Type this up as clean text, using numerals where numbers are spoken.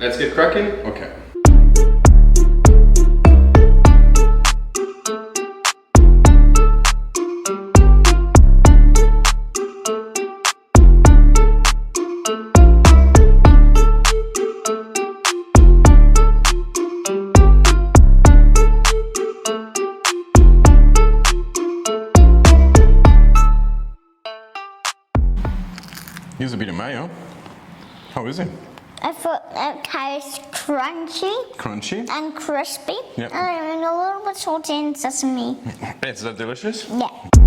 Let's get cracking. Okay. Here's a bit of mayo. How is it? I thought it tastes crunchy Crunchy? and crispy. Yep. And a little bit salty and sesame. Is that delicious? Yeah.